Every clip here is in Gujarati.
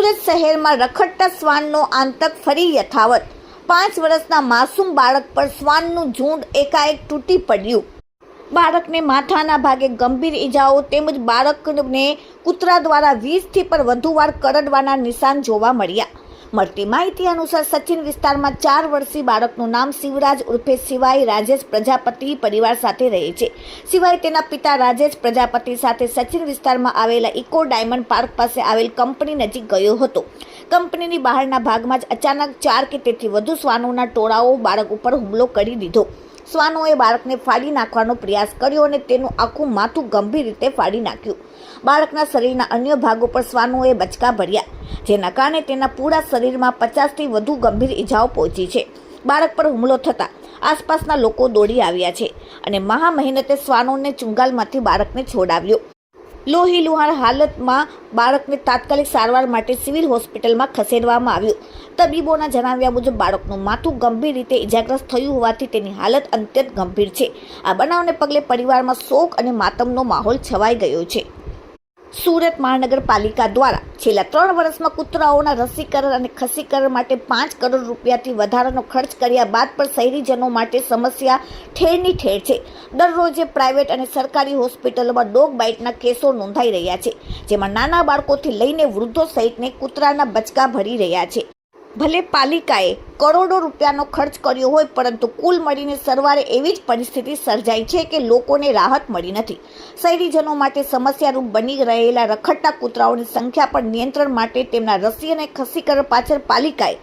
સુરત શહેરમાં રખડતા શ્વાનનો આતંક ફરી યથાવત। 5 વર્ષના માસૂમ બાળક પર શ્વાનનું ઝુંડ એકાએક તૂટી પડ્યું। બાળકને માથાના ભાગે ગંભીર ઈજાઓ તેમજ બાળકને કૂતરા દ્વારા 20 થી પણ વધુ વાર કરડવાના નિશાન જોવા મળ્યા। મળતી માહિતી અનુસાર સચિન વિસ્તારમાં 4 વર્ષીય બાળકનું નામ શિવરાજ ઉર્ફે શિવાય રાજેશ પ્રજાપતિ પરિવાર સાથે રહે છે। શિવાય તેના પિતા રાજેશ પ્રજાપતિ સાથે સચિન વિસ્તારમાં આવેલા ઇકો ડાયમંડ પાર્ક પાસે આવેલ કંપની નજીક ગયો હતો। કંપનીની બહારના ભાગમાં જ અચાનક 4 કે તેથી વધુ શ્વાનોના ટોળાઓ બાળક ઉપર હુમલો કરી દીધો। શ્વાનોએ બાળકને ફાડી નાખવાનો પ્રયાસ કર્યો અને તેનું આખું માથું ગંભીર રીતે ફાડી નાખ્યું। બાળકના શરીરના અન્ય ભાગો પર શ્વાનોએ બચકા ભર્યા, જેના કારણે તેના પૂરા શરીરમાં 50 થી વધુ ગંભીર ઈજાઓ પહોંચી છે। બાળક પર હુમલો થતાં આસપાસના લોકો દોડી આવ્યા છે અને મહા મહેનતે શ્વાનોને ચુંગાલમાંથી બાળકને છોડાવ્યો। લોહીલુહાણ હાલતમાં બાળકને તાત્કાલિક સારવાર માટે સિવિલ હોસ્પિટલમાં ખસેડવામાં આવ્યું। તબીબોના જણાવ્યા મુજબ બાળકનું માથું ગંભીર રીતે ઇજાગ્રસ્ત થયું હોવાથી તેની હાલત અત્યંત ગંભીર છે। આ બનાવને પગલે પરિવારમાં શોક અને માતમનો માહોલ છવાઈ ગયો છે। સુરત મહાનગરપાલિકા દ્વારા છેલ્લા 3 વર્ષમાં કૂતરાઓના રસીકરણ અને ખસીકરણ માટે 5 કરોડ રૂપિયાથી વધારાનો ખર્ચ કર્યા બાદ પણ શહેરીજનો માટે સમસ્યા ઠેરની ઠેર છે। દરરોજે પ્રાઇવેટ અને સરકારી હોસ્પિટલોમાં ડોગ બાઇટના કેસો નોંધાઈ રહ્યા છે, જેમાં નાના બાળકોથી લઈને વૃદ્ધો સહિતને કૂતરાના બચકા ભરી રહ્યા છે। ભલે પાલિકાએ કરોડો રૂપિયાનો ખર્ચ કર્યો હોય, પરંતુ કુલ મળીને સરવારે એવી જ પરિસ્થિતિ સર્જાઈ છે કે લોકોને રાહત મળી નથી। શહેરીજનો માટે સમસ્યારૂપ બની રહેલા રખડતા કૂતરાઓની સંખ્યા પર નિયંત્રણ માટે તેમના રસી અને ખસીકરણ પાછળ પાલિકાએ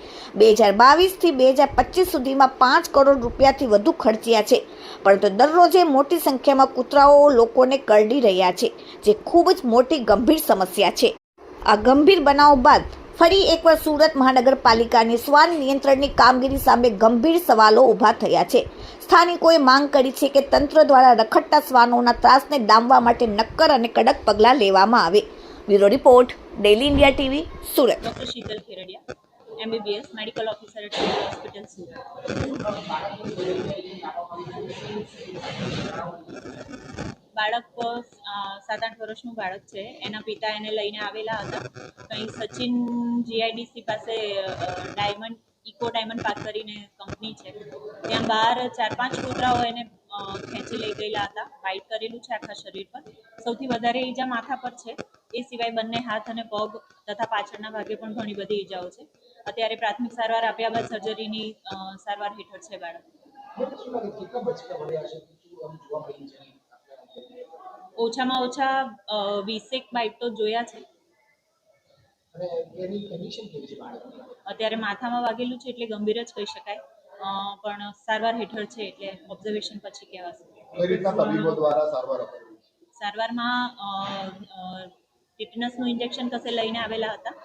2022 થી 2025 સુધીમાં 5 કરોડ રૂપિયાથી વધુ ખર્ચ્યા છે, પરંતુ દરરોજે મોટી સંખ્યામાં કૂતરાઓ લોકોને કરડી રહ્યા છે, જે ખૂબ જ મોટી ગંભીર સમસ્યા છે। આ ગંભીર બનાવ બાદ ફરી એકવાર સુરત મહાનગરપાલિકાની શ્વાન નિયંત્રણની કામગીરી સામે ગંભીર સવાલો ઊભા થયા છે। સ્થાનિકોએ માંગ કરી છે કે તંત્ર દ્વારા રખડતા શ્વાનોના ત્રાસને ડામવા માટે નક્કર અને કડક પગલાં લેવામાં આવે। Bureau report, daily India TV, Surat. Doctor Sheetal Kheradiya, MBBS medical officer at civil hospital Surat. બાળક 7-8 વર્ષનું બાળક છે। એના પિતા એને લઈને આવેલા હતા। કંઈ સચિન GIDC પાસે ઇકો ડાયમંડ પાર્ક કરીને કંપની છે, ત્યાં બહાર 4-5 કૂતરાઓ એને ખેંચી લઈ ગયેલા હતા। બાઇટ કરેલું છે આખા શરીર પર। સૌથી વધારે ઈજા માથા પર છે, એ સિવાય બંને હાથ અને પગ તથા પાછળના ભાગે પણ ઘણી બધી ઈજાઓ છે। અત્યારે પ્રાથમિક સારવાર આપ્યા બાદ સર્જરીની સારવાર હેઠળ છે બાળક। ઓછામાં ઓછા 20 બાઇટ તો જોયા છે। અત્યારે માથામાં વાગેલું છે એટલે ગંભીર જ કહી શકાય, પણ સારવાર હેઠળ છે એટલે ઓબ્ઝર્વેશન પછી કહેવાશે। સારવારમાં ટિટનસનું ઇન્જેક્શન કસે લઈને આવેલા હતા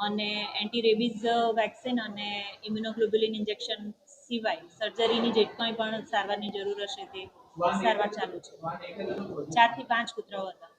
અને એન્ટી રેબીઝ વેક્સિન અને ઇમ્યુનોગ્લોબ્યુલિન ઇન્જેક્શન સિવાય સર્જરીની જે કંઈ પણ સારવારની જરૂર હશે તે સારવાર ચાલુ છે। 4 થી 5 કૂતરાઓ હતા।